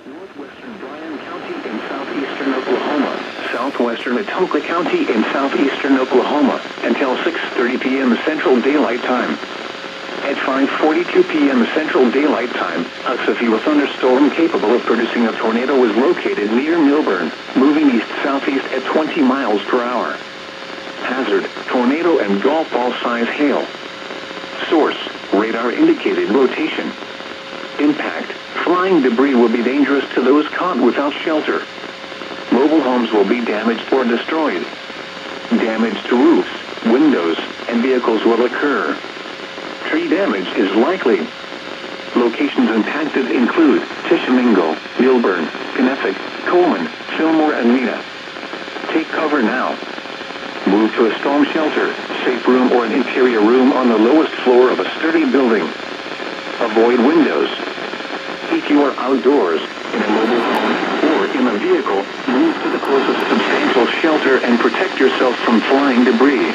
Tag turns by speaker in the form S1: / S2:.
S1: Northwestern Bryan County in southeastern Oklahoma, southwestern Atoka County in southeastern Oklahoma, until 6:30 p.m. Central Daylight Time. At 5:42 p.m. Central Daylight Time, a severe thunderstorm capable of producing a tornado was located near Milburn, moving east-southeast at 20 miles per hour. Hazard, tornado and golf ball size hail. Source, radar indicated rotation. Impact, flying debris will be dangerous to those caught without shelter. Mobile homes will be damaged or destroyed. Damage to roofs, windows, and vehicles will occur. Tree damage is likely. Locations impacted include Tishomingo, Milburn, Kenneth, Coleman, Fillmore, and Mena. Take cover now. Move to a storm shelter, safe room, or an interior room on the lowest floor of a sturdy building. Avoid windows. If you are outdoors, in a mobile home, or in a vehicle, move to the closest substantial shelter and protect yourself from flying debris.